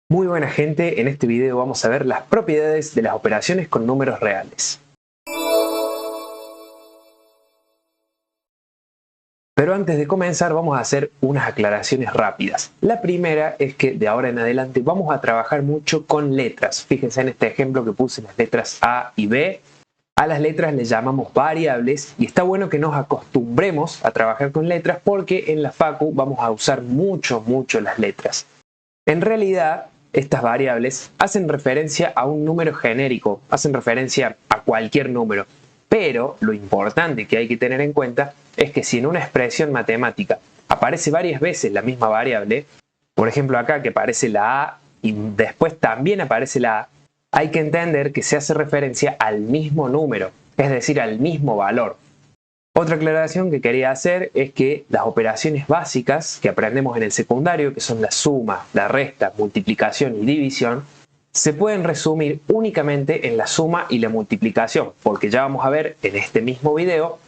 Muy buena gente, en este video vamos a ver las propiedades de las operaciones con números reales. Pero antes de comenzar vamos a hacer unas aclaraciones rápidas. La primera es que de ahora en adelante vamos a trabajar mucho con letras. Fíjense en este ejemplo que puse las letras A y B. A las letras les llamamos variables y está bueno que nos acostumbremos a trabajar con letras porque en la facu vamos a usar mucho las letras. En realidad, estas variables hacen referencia a un número genérico, hacen referencia a cualquier número. Pero lo importante que hay que tener en cuenta es que si en una expresión matemática aparece varias veces la misma variable, por ejemplo acá que aparece la A y después también aparece la A, hay que entender que se hace referencia al mismo número, es decir, al mismo valor. Otra aclaración que quería hacer es que las operaciones básicas que aprendemos en el secundario, que son la suma, la resta, multiplicación y división, se pueden resumir únicamente en la suma y la multiplicación, porque ya vamos a ver en este mismo video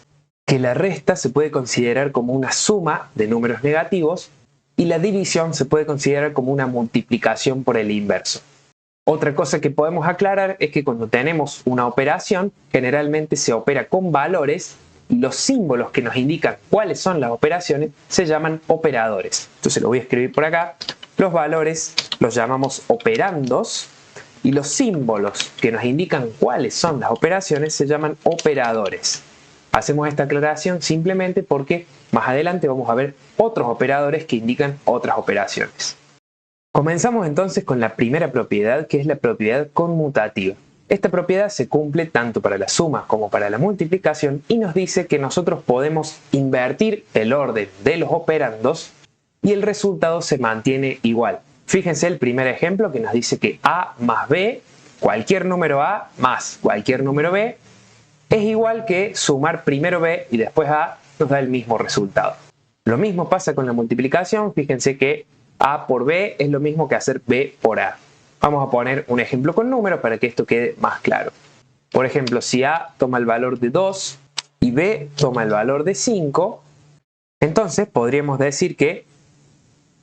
que la resta se puede considerar como una suma de números negativos y la división se puede considerar como una multiplicación por el inverso. Otra cosa que podemos aclarar es que cuando tenemos una operación, generalmente se opera con valores y los símbolos que nos indican cuáles son las operaciones se llaman operadores. Entonces lo voy a escribir por acá. Los valores los llamamos operandos y los símbolos que nos indican cuáles son las operaciones se llaman operadores. Hacemos esta aclaración simplemente porque más adelante vamos a ver otros operadores que indican otras operaciones. Comenzamos entonces con la primera propiedad, que es la propiedad conmutativa. Esta propiedad se cumple tanto para la suma como para la multiplicación y nos dice que nosotros podemos invertir el orden de los operandos y el resultado se mantiene igual. Fíjense el primer ejemplo que nos dice que A más B, cualquier número A más cualquier número B, es igual que sumar primero B y después A nos da el mismo resultado. Lo mismo pasa con la multiplicación, fíjense que A por B es lo mismo que hacer B por A. Vamos a poner un ejemplo con números para que esto quede más claro. Por ejemplo, si A toma el valor de 2 y B toma el valor de 5, entonces podríamos decir que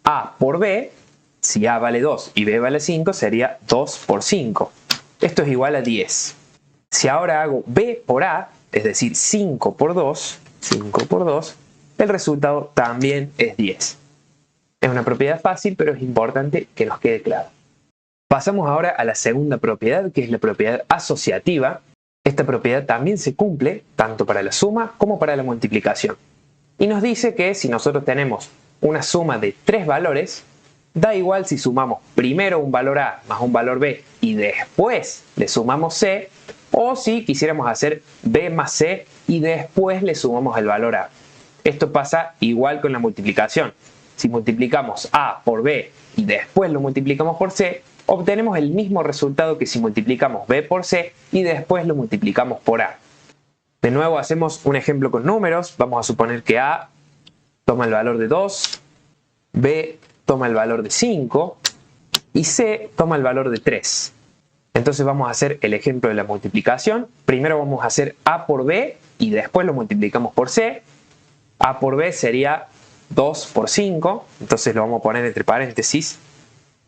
A por B, si A vale 2 y B vale 5, sería 2 por 5. Esto es igual a 10. Si ahora hago B por A, es decir, 5 por 2, el resultado también es 10. Es una propiedad fácil, pero es importante que nos quede claro. Pasamos ahora a la segunda propiedad, que es la propiedad asociativa. Esta propiedad también se cumple tanto para la suma como para la multiplicación. Y nos dice que si nosotros tenemos una suma de 3 valores, da igual si sumamos primero un valor A más un valor B y después le sumamos C, o si quisiéramos hacer B más C y después le sumamos el valor A. Esto pasa igual con la multiplicación. Si multiplicamos A por B y después lo multiplicamos por C, obtenemos el mismo resultado que si multiplicamos B por C y después lo multiplicamos por A. De nuevo hacemos un ejemplo con números. Vamos a suponer que A toma el valor de 2, B toma el valor de 5 y C toma el valor de 3. Entonces vamos a hacer el ejemplo de la multiplicación. Primero vamos a hacer A por B y después lo multiplicamos por C. A por B sería 2 por 5, entonces lo vamos a poner entre paréntesis.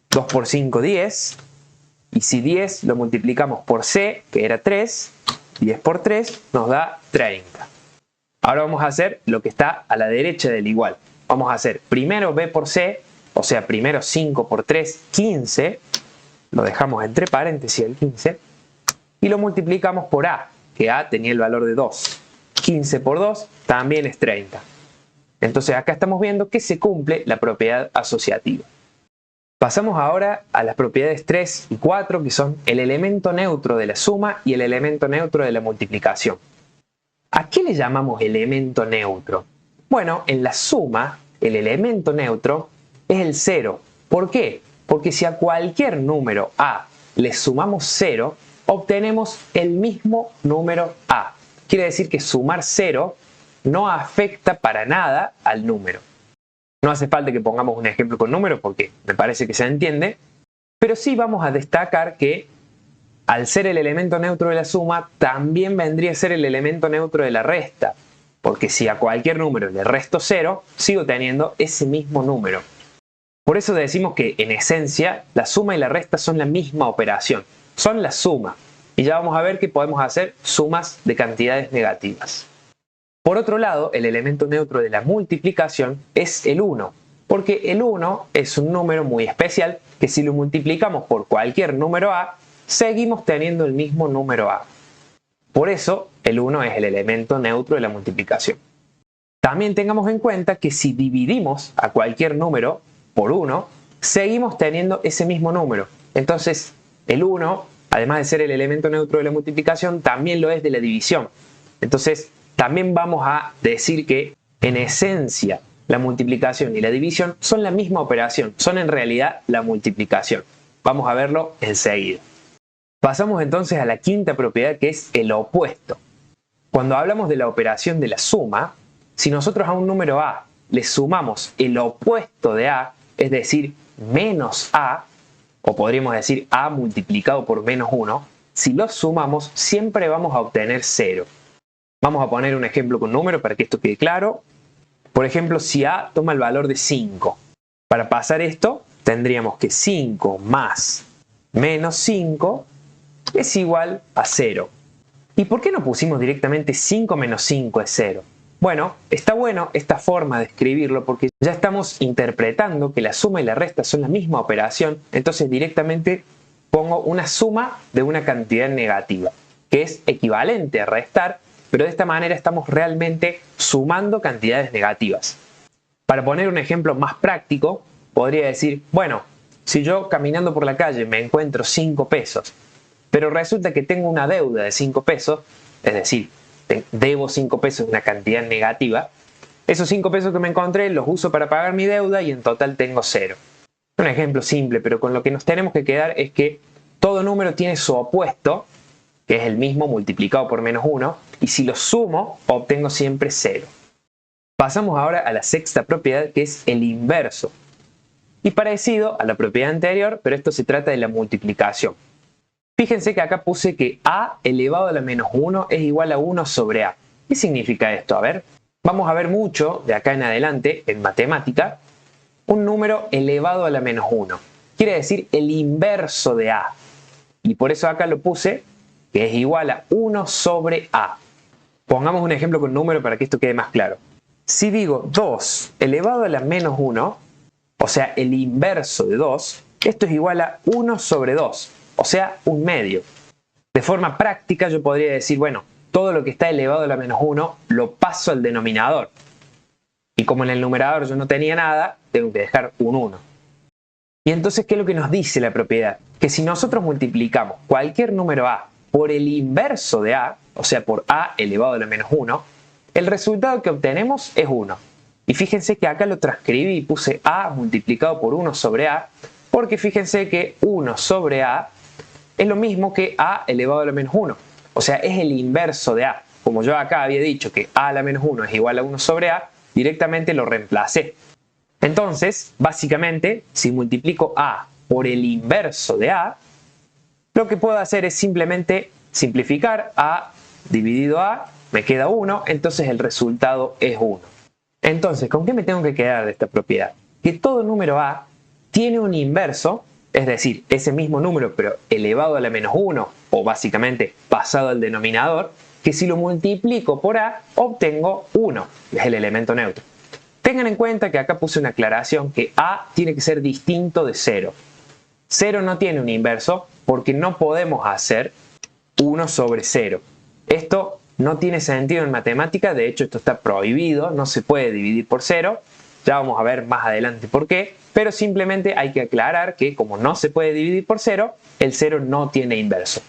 2 por 5, 10. Y si 10 lo multiplicamos por C, que era 3, 10 por 3 nos da 30. Ahora vamos a hacer lo que está a la derecha del igual. Vamos a hacer primero B por C, o sea, primero 5 por 3, 15. Lo dejamos entre paréntesis el 15. Y lo multiplicamos por A, que A tenía el valor de 2. 15 por 2 también es 30. Entonces acá estamos viendo que se cumple la propiedad asociativa. Pasamos ahora a las propiedades 3 y 4, que son el elemento neutro de la suma y el elemento neutro de la multiplicación. ¿A qué le llamamos elemento neutro? Bueno, en la suma, el elemento neutro es el 0. ¿Por qué? Porque si a cualquier número A le sumamos 0, obtenemos el mismo número A. Quiere decir que sumar 0 no afecta para nada al número. No hace falta que pongamos un ejemplo con números porque me parece que se entiende, pero sí vamos a destacar que al ser el elemento neutro de la suma, también vendría a ser el elemento neutro de la resta, porque si a cualquier número le resto 0, sigo teniendo ese mismo número. Por eso decimos que en esencia la suma y la resta son la misma operación, son la suma. Y ya vamos a ver que podemos hacer sumas de cantidades negativas. Por otro lado, el elemento neutro de la multiplicación es el 1, porque el 1 es un número muy especial que si lo multiplicamos por cualquier número a, seguimos teniendo el mismo número a. Por eso, el 1 es el elemento neutro de la multiplicación. También tengamos en cuenta que si dividimos a cualquier número por 1, seguimos teniendo ese mismo número. Entonces, el 1, además de ser el elemento neutro de la multiplicación, también lo es de la división. Entonces, también vamos a decir que en esencia la multiplicación y la división son la misma operación, son en realidad la multiplicación. Vamos a verlo enseguida. Pasamos entonces a la quinta propiedad, que es el opuesto. Cuando hablamos de la operación de la suma, si nosotros a un número a le sumamos el opuesto de a, es decir, menos a, o podríamos decir a multiplicado por menos 1, si lo sumamos siempre vamos a obtener 0. Vamos a poner un ejemplo con número para que esto quede claro. Por ejemplo, si a toma el valor de 5. Para pasar esto, tendríamos que 5 más menos 5 es igual a 0. ¿Y por qué no pusimos directamente 5 menos 5 es 0? Bueno, está bueno esta forma de escribirlo porque ya estamos interpretando que la suma y la resta son la misma operación, entonces directamente pongo una suma de una cantidad negativa, que es equivalente a restar, pero de esta manera estamos realmente sumando cantidades negativas. Para poner un ejemplo más práctico, podría decir, bueno, si yo caminando por la calle me encuentro 5 pesos, pero resulta que tengo una deuda de 5 pesos, es decir, debo 5 pesos, una cantidad negativa, esos 5 pesos que me encontré los uso para pagar mi deuda y en total tengo 0. Un ejemplo simple, pero con lo que nos tenemos que quedar es que todo número tiene su opuesto, que es el mismo multiplicado por menos 1, y si lo sumo, obtengo siempre 0. Pasamos ahora a la sexta propiedad, que es el inverso. Y parecido a la propiedad anterior, pero esto se trata de la multiplicación. Fíjense que acá puse que a elevado a la menos 1 es igual a 1 sobre a. ¿Qué significa esto? A ver, vamos a ver mucho de acá en adelante, en matemática, un número elevado a la menos 1. Quiere decir el inverso de a. Y por eso acá lo puse, que es igual a 1 sobre a. Pongamos un ejemplo con número para que esto quede más claro. Si digo 2 elevado a la menos 1, o sea, el inverso de 2, esto es igual a 1 sobre 2, o sea, un medio. De forma práctica yo podría decir, bueno, todo lo que está elevado a la menos 1 lo paso al denominador. Y como en el numerador yo no tenía nada, tengo que dejar un 1. Y entonces, ¿qué es lo que nos dice la propiedad? Que si nosotros multiplicamos cualquier número a por el inverso de a, o sea, por a elevado a la menos 1, el resultado que obtenemos es 1. Y fíjense que acá lo transcribí y puse a multiplicado por 1 sobre a, porque fíjense que 1 sobre a es lo mismo que a elevado a la menos 1. O sea, es el inverso de a. Como yo acá había dicho que a la menos 1 es igual a 1 sobre a, directamente lo reemplacé. Entonces, básicamente, si multiplico a por el inverso de a, lo que puedo hacer es simplemente simplificar a dividido a, me queda 1, entonces el resultado es 1. Entonces, ¿con qué me tengo que quedar de esta propiedad? Que todo número a tiene un inverso, es decir, ese mismo número pero elevado a la menos 1 o básicamente pasado al denominador, que si lo multiplico por a obtengo 1, que es el elemento neutro. Tengan en cuenta que acá puse una aclaración que a tiene que ser distinto de 0. 0 no tiene un inverso porque no podemos hacer 1 sobre 0. Esto no tiene sentido en matemática, de hecho esto está prohibido, no se puede dividir por 0. Ya vamos a ver más adelante por qué, pero simplemente hay que aclarar que como no se puede dividir por 0, el 0 no tiene inverso.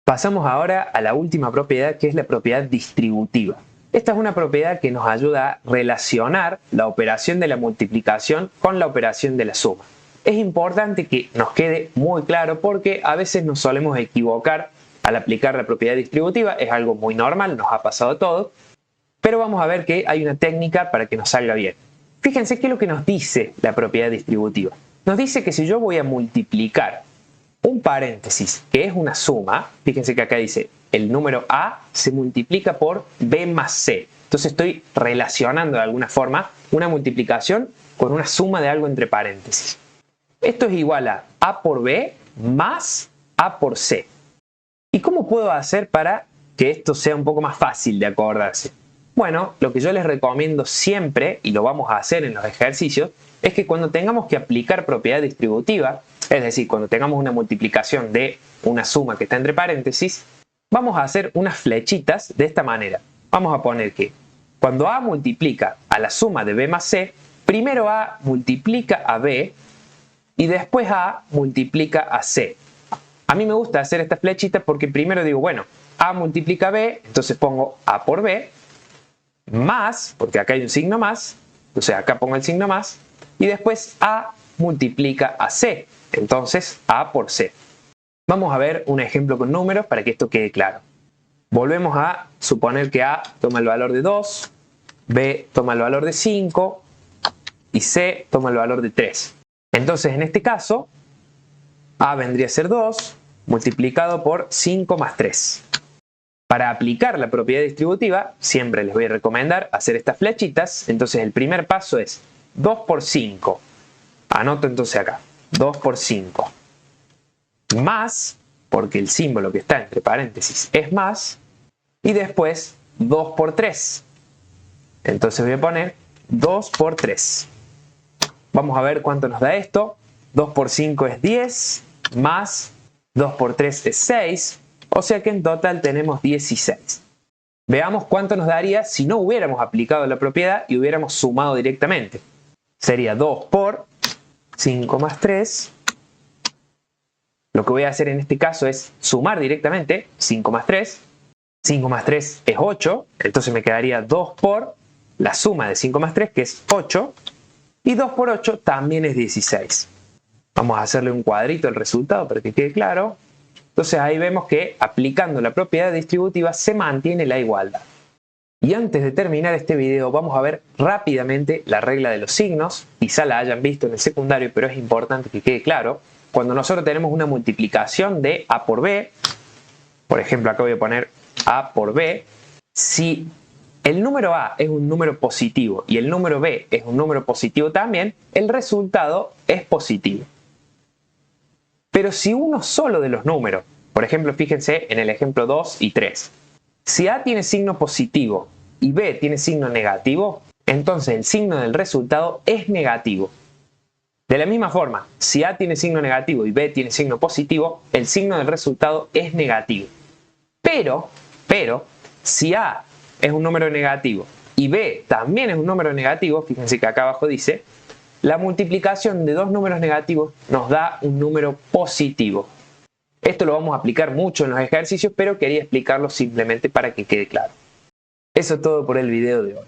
Pasamos ahora a la última propiedad, que es la propiedad distributiva. Esta es una propiedad que nos ayuda a relacionar la operación de la multiplicación con la operación de la suma. Es importante que nos quede muy claro porque a veces nos solemos equivocar al aplicar la propiedad distributiva, es algo muy normal, nos ha pasado a todos, pero vamos a ver que hay una técnica para que nos salga bien. Fíjense qué es lo que nos dice la propiedad distributiva. Nos dice que si yo voy a multiplicar un paréntesis, que es una suma, fíjense que acá dice el número a se multiplica por b más c. Entonces estoy relacionando de alguna forma una multiplicación con una suma de algo entre paréntesis. Esto es igual a por B más A por C. ¿Y cómo puedo hacer para que esto sea un poco más fácil de acordarse? Bueno, lo que yo les recomiendo siempre, y lo vamos a hacer en los ejercicios, es que cuando tengamos que aplicar propiedad distributiva, es decir, cuando tengamos una multiplicación de una suma que está entre paréntesis, vamos a hacer unas flechitas de esta manera. Vamos a poner que cuando A multiplica a la suma de B más C, primero A multiplica a B y después A multiplica a C. A mí me gusta hacer esta flechita porque primero digo, bueno, A multiplica a B, entonces pongo A por B, más, porque acá hay un signo más, entonces acá pongo el signo más, y después A multiplica a C, entonces A por C. Vamos a ver un ejemplo con números para que esto quede claro. Volvemos a suponer que A toma el valor de 2, B toma el valor de 5 y C toma el valor de 3. Entonces en este caso, A vendría a ser 2 multiplicado por 5 más 3. Para aplicar la propiedad distributiva, siempre les voy a recomendar hacer estas flechitas. Entonces el primer paso es 2 por 5. Anoto entonces acá, 2 por 5. Más, porque el símbolo que está entre paréntesis es más. Y después 2 por 3. Entonces voy a poner 2 por 3. Vamos a ver cuánto nos da esto. 2 por 5 es 10, más 2 por 3 es 6. O sea que en total tenemos 16. Veamos cuánto nos daría si no hubiéramos aplicado la propiedad y hubiéramos sumado directamente. Sería 2 por 5 más 3. Lo que voy a hacer en este caso es sumar directamente 5 más 3. 5 más 3 es 8. Entonces me quedaría 2 por la suma de 5 más 3, que es 8. Y 2 por 8 también es 16. Vamos a hacerle un cuadrito al resultado para que quede claro. Entonces ahí vemos que aplicando la propiedad distributiva se mantiene la igualdad. Y antes de terminar este video vamos a ver rápidamente la regla de los signos. Quizá la hayan visto en el secundario, pero es importante que quede claro. Cuando nosotros tenemos una multiplicación de A por B, por ejemplo acá voy a poner A por B, si el número A es un número positivo y el número B es un número positivo también, el resultado es positivo. Pero si uno solo de los números, por ejemplo, fíjense en el ejemplo 2 y 3, si A tiene signo positivo y B tiene signo negativo, entonces el signo del resultado es negativo. De la misma forma, si A tiene signo negativo y B tiene signo positivo, el signo del resultado es negativo. Pero, si A es un número negativo y B también es un número negativo, fíjense que acá abajo dice, la multiplicación de dos números negativos nos da un número positivo. Esto lo vamos a aplicar mucho en los ejercicios, pero quería explicarlo simplemente para que quede claro. Eso es todo por el video de hoy.